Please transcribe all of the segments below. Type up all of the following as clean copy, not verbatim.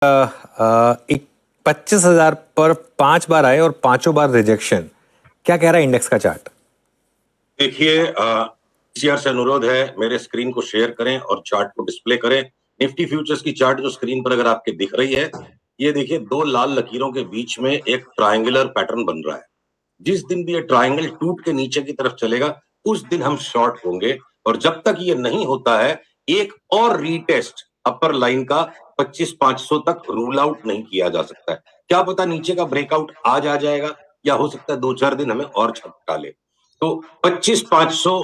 एक 25,000 पर 5 बार आए और 5 बार रिजेक्शन। क्या कह रहा है इंडेक्स का चार्ट? देखिए, पीसीआर से अनुरोध है मेरे स्क्रीन को शेयर करें और चार्ट को डिस्प्ले करें। निफ्टी फ्यूचर्स की चार्ट जो स्क्रीन पर अगर आपके दिख रही है, ये देखिए दो लाल लकीरों के बीच में एक ट्रायंगुलर पैटर्न बन रहा है। जिस दिन भी ये ट्रायंगल टूट के नीचे की तरफ चलेगा उस दिन हम शॉर्ट होंगे, और जब तक ये नहीं होता है एक और रीटेस्ट अपर लाइन का 25,500 तक रूल आउट नहीं किया जा सकता है। क्या पता नीचे का ब्रेकआउट आज आ जाएगा, या हो सकता है 2-4 दिन हमें और झटका ले। तो 25,500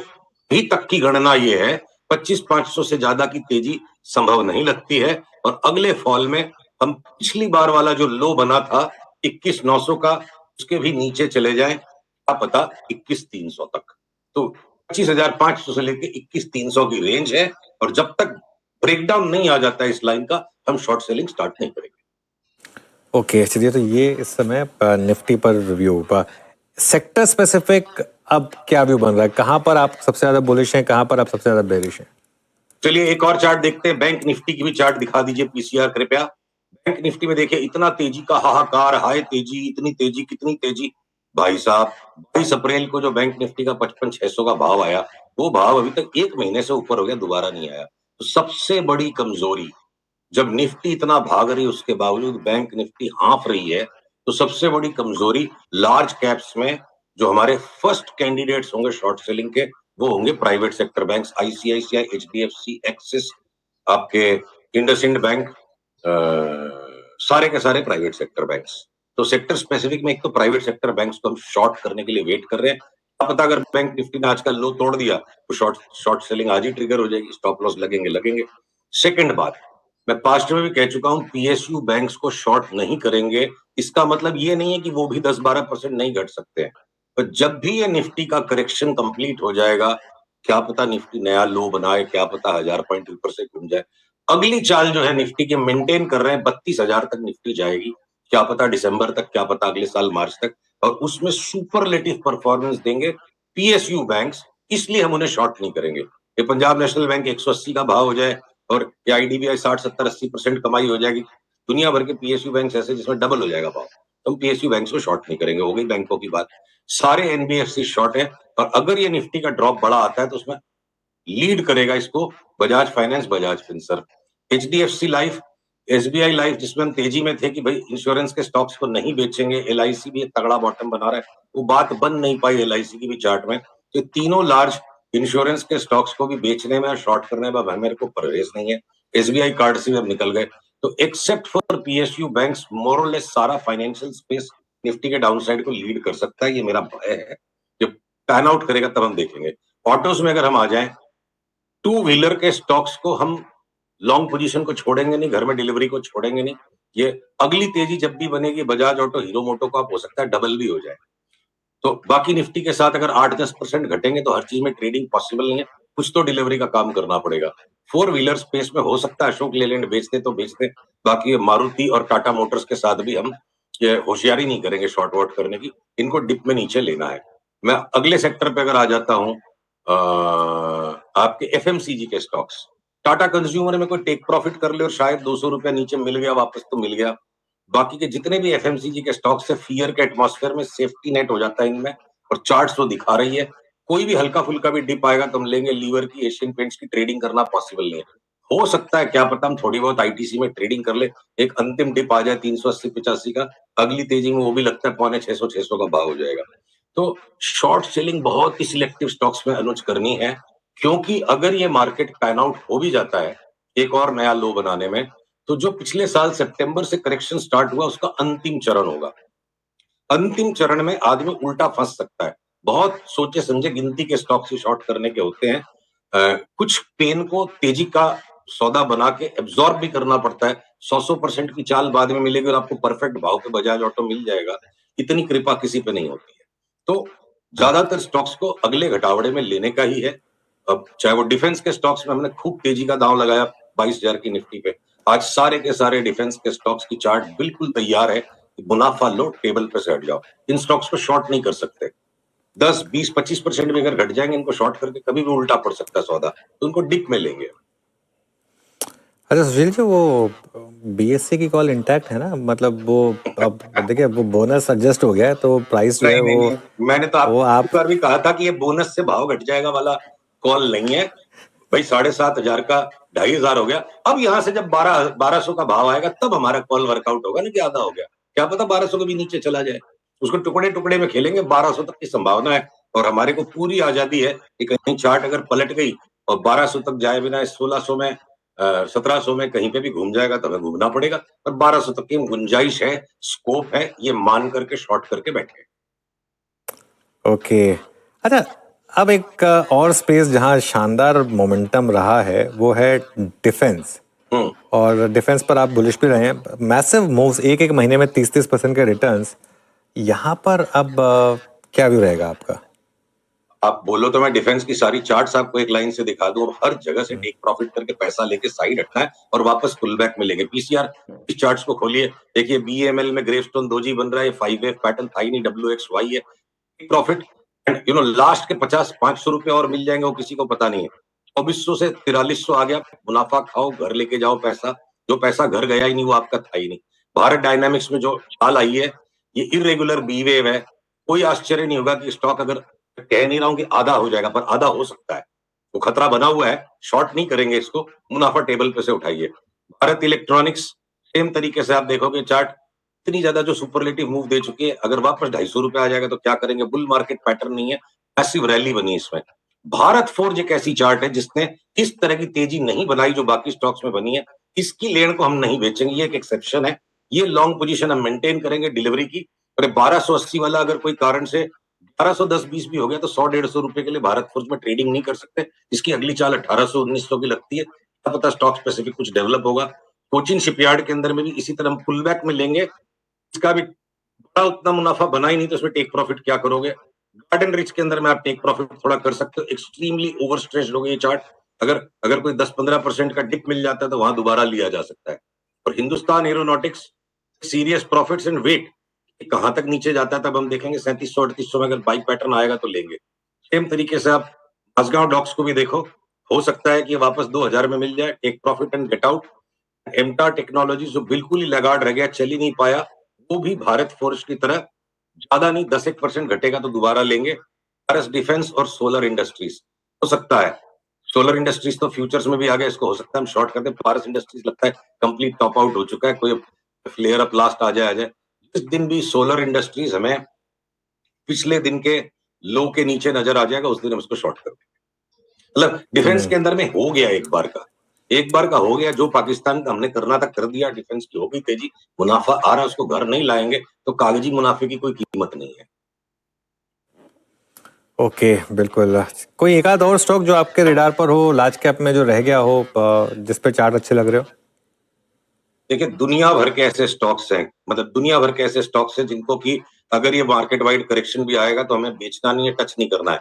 ही तक की गणना ये है। 25,500 से ज्यादा की तेजी संभव नहीं लगती है, और अगले फॉल में हम पिछली बार वाला जो लो बना था 21,900 का, उसके भी नीचे चले जाएं, क्या पता 21,300 तक। तो 25,500 से लेके 21,300 की रेंज है, और जब तक ब्रेकडाउन नहीं आ जाता है इस लाइन का, हम शॉर्ट सेलिंग स्टार्ट नहीं करेंगे। ओके, चलिए, तो ये इस समय निफ्टी पर रिव्यू। सेक्टर स्पेसिफिक अब क्या व्यू बन रहा है? कहां पर आप सबसे ज्यादा बुलिश हैं, कहां पर आप सबसे ज्यादा बेरिश हैं? चलिए एक और चार्ट देखते हैं। बैंक निफ्टी की भी चार्ट दिखा दीजिए पीसीआर कृपया। बैंक निफ्टी में देखिए इतना तेजी का हाहाकार, हाय तेजी, इतनी तेजी, कितनी तेजी। भाई साहब, 22 अप्रैल को जो बैंक निफ्टी का 55,600 का भाव आया, वो भाव अभी तक 1 महीने से ऊपर हो गया, दोबारा नहीं आया। तो सबसे बड़ी कमजोरी, जब निफ्टी इतना भाग रही है उसके बावजूद बैंक निफ्टी हाँफ रही है, तो सबसे बड़ी कमजोरी लार्ज कैप्स में जो हमारे फर्स्ट कैंडिडेट्स होंगे शॉर्ट सेलिंग के, वो होंगे private sector banks, ICICI, HDFC, axis, आपके इंडसइंड बैंक, सारे के सारे प्राइवेट सेक्टर बैंक्स। तो सेक्टर स्पेसिफिक में एक तो प्राइवेट सेक्टर बैंक्स को हम शॉर्ट करने के लिए वेट कर रहे हैं। क्या पता अगर बैंक निफ्टी ने आज का लो तोड़ दिया तो शॉर्ट सेलिंग आज ही ट्रिगर हो जाएगी, स्टॉप लॉस लगेंगे। सेकंड बात, मैं पास्ट में भी कह चुका हूं, पीएसयू बैंक्स को शॉर्ट नहीं करेंगे। इसका मतलब ये नहीं है कि वो भी 10-12% नहीं घट सकते हैं, पर जब भी ये निफ्टी का करेक्शन कंप्लीट हो जाएगा, क्या पता निफ्टी नया लो बनाए, क्या पता 1000 पॉइंट ऊपर से घूम जाए। अगली चाल जो है निफ्टी के मेंटेन कर रहे हैं, 32,000 तक निफ्टी जाएगी, क्या पता दिसंबर तक, क्या पता अगले साल मार्च तक, और उसमें सुपरलेटिव परफॉर्मेंस देंगे पीएसयू बैंक्स, इसलिए हम उन्हें शॉर्ट नहीं करेंगे। ये पंजाब नेशनल बैंक 180 का भाव हो जाए और ये आईडीबीआई 60-70-80% कमाई हो जाएगी, दुनिया भर के पीएसयू बैंक ऐसे जिसमें डबल हो जाएगा भाव, तो हम पीएसयू बैंक्स को शॉर्ट नहीं करेंगे। हो गई बैंकों की बात। सारे एनबीएफसी शॉर्ट है, और अगर ये निफ्टी का ड्रॉप बड़ा आता है तो उसमें लीड करेगा इसको Bajaj finance, Bajaj Finserv, HDFC life, SBI life, जिसमें हम तेजी में थे कि भाई इंश्योरेंस के स्टॉक्स को नहीं बेचेंगे। एलआईसी भी एक तगड़ा बॉटम बना रहा है, वो बात बन नहीं पाई एलआईसी की भी चार्ट में। तो तीनों लार्ज इंश्योरेंस के स्टॉक्स को भी बेचने में और शॉर्ट करने में मेरे को परवेज नहीं है। एसबीआई कार्ड से भी अब निकल गए। तो एक्सेप्ट फॉर पीएसयू बैंक्स, मोर और लेस सारा फाइनेंशियल स्पेस निफ्टी के डाउनसाइड को लीड कर सकता है, ये मेरा भय है। जब पैन आउट करेगा तब हम देखेंगे। ऑटोज में अगर हम आ जाएं, टू व्हीलर के स्टॉक्स को हम लॉन्ग पोजीशन को छोड़ेंगे नहीं, घर में डिलीवरी को छोड़ेंगे नहीं। ये अगली तेजी जब भी बनेगी, बजाज ऑटो, हीरो मोटो का हो सकता है डबल भी हो जाए। तो बाकी निफ्टी के साथ अगर 8-10% घटेंगे तो हर चीज में ट्रेडिंग पॉसिबल नहीं है, कुछ तो डिलीवरी का काम करना पड़ेगा। फोर व्हीलर स्पेस में हो सकता है अशोक लेलैंड बेचते तो बेचते, बाकी मारुति और टाटा मोटर्स के साथ भी हम ये होशियारी नहीं करेंगे शॉर्ट वॉट करने की, इनको डिप में नीचे लेना है। मैं अगले सेक्टर पे अगर आ जाता हूं, आपके एफएमसीजी के स्टॉक्स, टाटा कंज्यूमर में कोई टेक प्रॉफिट कर ले और शायद 200 रुपया नीचे मिल गया वापस तो मिल गया। बाकी के जितने भी एफएमसीजी के स्टॉक्स है, फियर के एटमॉस्फेयर में सेफ्टी नेट हो जाता है इनमें, और चार्ट्स तो दिखा रही है। कोई भी हल्का फुल्का भी डिप आएगा तो हम लेंगे। लीवर की, एशियन पेंट्स की ट्रेडिंग करना पॉसिबल नहीं है। हो सकता है क्या पता हम थोड़ी बहुत आईटीसी में ट्रेडिंग कर ले, एक अंतिम डिप आ जाए 380-85 का, अगली तेजी में वो भी लगता है 550-600 का भाव हो जाएगा। तो शॉर्ट सेलिंग बहुत ही सिलेक्टिव स्टॉक्स में अनुज करनी है, क्योंकि अगर ये मार्केट पैन आउट हो भी जाता है एक और नया लो बनाने में, तो जो पिछले साल सितंबर से करेक्शन स्टार्ट हुआ उसका अंतिम चरण होगा। अंतिम चरण में आदमी उल्टा फंस सकता है। बहुत सोचे समझे गिनती के स्टॉक्स ही शॉर्ट करने के होते हैं। कुछ पेन को तेजी का सौदा बना के एब्जॉर्ब भी करना पड़ता है। 100% की चाल बाद में मिलेगी और आपको परफेक्ट भाव पे बजाज ऑटो मिल जाएगा, इतनी कृपा किसी पे नहीं होती है। तो ज्यादातर स्टॉक्स को अगले घटावड़े में लेने का ही है। अब चाहे वो डिफेंस के स्टॉक्स में हमने खूब तेजी का दांव लगाया 22,000 की निफ्टी पे, आज सारे के सारे डिफेंस के स्टॉक्स की चार्ट बिल्कुल तैयार है। मुनाफा लो, टेबल पे से हट जाओ। इन स्टॉक्स को शॉर्ट नहीं कर सकते। 10-20-25% भी अगर घट जाएंगे, इनको शॉर्ट करके कभी भी उल्टा पड़ सकता है सौदा, तो उनको डिप में लेंगे। अच्छा सुशील जी, वो बीएससी की कॉल इंटैक्ट है ना? मतलब वो अब देखिए, वो बोनस एडजस्ट हो गया है तो प्राइस जो है नहीं नहीं नहीं, मैंने तो वो आपको आप पिछली बार भी कहा था कि ये बोनस से भाव घट जाएगा वाला कॉल नहीं है भाई। 7,500 का 2,500 हो गया। अब यहाँ से जब 1200 का भाव आएगा तब हमारा कॉल वर्कआउट होगा ना कि आधा हो गया। क्या पता 1200 के भी नीचे चला जाए, उसको टुकड़े टुकड़े में खेलेंगे। 1200 तक की संभावना है और हमारे को पूरी आजादी है कि कहीं चार्ट अगर पलट गई और 1200 तक जाए बिना 1600 में 1700 में कहीं पे भी घूम जाएगा तो हमें घूमना पड़ेगा। पर 1200 तक की गुंजाइश है, स्कोप है, ये मान करके शॉर्ट करके बैठे। ओके। अच्छा, अब एक और स्पेस जहां शानदार मोमेंटम रहा है वो है डिफेंस। और डिफेंस पर आप बुलिश भी रहे हैं। मैसिव मूव्स, एक एक महीने में 30-30% के रिटर्न्स। यहाँ पर अब क्या व्यू रहेगा आपका? आप बोलो तो मैं डिफेंस की सारी चार्ट्स आपको एक लाइन से दिखा दूं। अब हर जगह से टेक प्रॉफिट करके पैसा लेके साइड हटना है और वापस पुल बैक में लेंगे। पीसीआर इस चार्ट्स को खोलिए, देखिए बीएमएल में ग्रेवस्टोन दोजी बन रहा है। 5 वेव पैटर्न था ही नहीं, WXY है। टेक प्रॉफिट लास्ट के 50-500 रुपए और मिल जाएंगे, वो किसी को पता नहीं है। 2400 से 4300 आ गया। मुनाफा खाओ, घर लेके जाओ पैसा। जो पैसा घर गया ही नहीं वो आपका था ही नहीं। भारत डायनामिक्स में जो चाल आई है, ये इरेगुलर बी वेव है। कोई आश्चर्य नहीं होगा कि स्टॉक, अगर कह नहीं रहा हूं कि आधा हो जाएगा, पर आधा हो सकता है। वो खतरा बना हुआ है, शॉर्ट नहीं करेंगे इसको। मुनाफा टेबल पे से उठाइए। भारत इलेक्ट्रॉनिक्स सेम तरीके से आप देखोगे चार्ट, इतनी ज्यादा जो सुपरलेटिव मूव दे चुकी है, अगर वापस 250 रुपए आ जाएगा तो क्या करेंगे? बुल मार्केट पैटर्न नहीं है, मैसिव रैली बनी इसमें। भारत फोर्ज एक ऐसी चार्ट है जिसने इस तरह की तेजी नहीं बनाई जो बाकी स्टॉक्स में बनी है। इसकी लेन को हम नहीं बेचेंगे, ये एक एक्सेप्शन है। ये लॉन्ग पोजीशन हम मेंटेन करेंगे डिलीवरी की। और 1280 वाला अगर कोई कारण से 1210-20 भी हो गया तो 100-150 रुपए के लिए भारत फोर्ज में ट्रेडिंग नहीं कर सकते। इसकी अगली चाल 1800-1900 की लगती है। क्या पता स्टॉक स्पेसिफिक कुछ डेवलप होगा। कोचिन शिपयार्ड के अंदर में भी इसी तरह हम पुल बैक में लेंगे। इसका भी बड़ा उतना मुनाफा बना ही नहीं तो उसमें टेक प्रॉफिट क्या करोगे? गार्डन रिच के अंदर में आप टेक प्रॉफिट थोड़ा कर सकते हो। एक्सट्रीमली ओवर स्ट्रेच हो गए ये चार्ट। अगर अगर कोई 10-15% का डिप मिल जाता है तो वहां दोबारा लिया जा सकता है। और Hindustan Aeronautics serious profits and wait कहां तक नीचे जाता है तब हम देखेंगे। 3700-3800 में अगर बाइक पैटर्न आएगा तो लेंगे। सेम तरीके से आप मजगांव डॉक्स को भी देखो, हो सकता है कि ये वापस 2000 में मिल जाए। Take profit and get out. एमटा टेक्नोलॉजी जो बिल्कुल ही लगाड़ रह गया, चल ही नहीं पाया, वो भी भारत फोर्ज की तरह ज्यादा नहीं 10-1% घटेगा तो दोबारा लेंगे। भारत डिफेंस और सोलर इंडस्ट्रीज हो सकता है। सोलर इंडस्ट्रीज तो फ्यूचर्स में भी आ गया, इसको हो सकता है हम शॉर्ट कर दें। भारत इंडस्ट्रीज लगता है कंप्लीट टॉप आउट हो चुका है, कोई फ्लेयर अप लास्ट आ जाए। जिस दिन भी सोलर इंडस्ट्रीज हमें पिछले दिन के लो के नीचे नजर आ जाएगा उस दिन हम उसको शॉर्ट कर देंगे। मतलब डिफेंस के अंदर में हो गया एक बार का हो गया। जो पाकिस्तान का हमने करना था कर दिया। डिफेंस की हो गई तेजी, मुनाफा आ रहा है, उसको घर नहीं लाएंगे तो कागजी मुनाफे की कोई कीमत नहीं है। ओके, बिल्कुल। कोई एक आध और स्टॉक जो आपके रिडार पर हो, लार्ज कैप में जो रह गया हो, जिस पे चार्ट अच्छे लग रहे हो? देखिए दुनिया भर के ऐसे स्टॉक्स हैं, मतलब दुनिया भर के ऐसे स्टॉक्स हैं जिनको कि अगर ये मार्केट वाइड करेक्शन भी आएगा तो हमें बेचना नहीं है, टच नहीं करना है।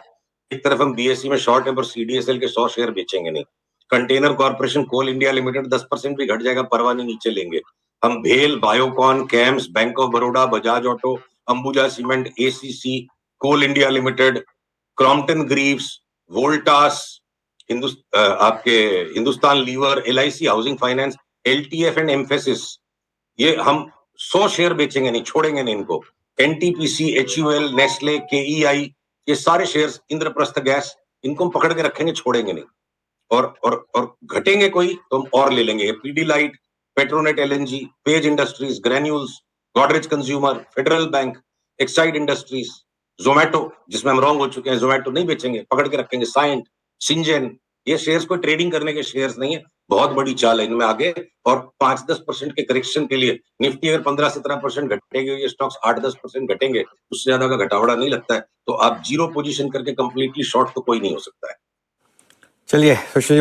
एक तरफ हम बीएसई में शॉर्ट है पर सीडीएसएल के 100 शेयर बेचेंगे नहीं। कंटेनर कॉर्पोरेशन कोल इंडिया लिमिटेड 10% भी घट जाएगा परवाह नहीं, नीचे लेंगे। हम भेल, बायोकॉन, कैम्स, बैंक ऑफ बड़ौदा, बजाज ऑटो, अंबुजा सीमेंट, एसीसी, कोल इंडिया लिमिटेड, क्रॉम्पटन ग्रीव्स, वोल्टास, आपके हिंदुस्तान लीवर, एलआईसी हाउसिंग फाइनेंस, एलटीएफ एंड एम्फेसिस, ये हम 100 शेयर बेचेंगे नहीं, छोड़ेंगे नहीं इनको। एनटीपीसी, एचयूएल, नेस्ले, केईआई, ये सारे शेयर्स, इंद्रप्रस्थ गैस, इनको हम पकड़ के रखेंगे, छोड़ेंगे नहीं। और घटेंगे कोई तो हम और ले लेंगे। Pidilite, Petronet LNG, page industries, granules, Godrej consumer, federal bank, Exide industries, Zomato जिसमें हम रॉन्ग हो चुके हैं, जोमेटो नहीं बेचेंगे, पकड़ के रखेंगे। साइंट, सिंजेन, ये शेयर्स को ट्रेडिंग करने के शेयर्स नहीं है, बहुत बड़ी चाल है इनमें आगे। और 5-10% के करेक्शन के लिए निफ्टी अगर 15-17% घटेगी, ये स्टॉक्स 8-10% घटेंगे, उससे ज्यादा का घटावड़ा नहीं लगता है। तो आप जीरो पोजीशन करके कंप्लीटली शॉर्ट तो कोई नहीं हो सकता है। चलिए सुशील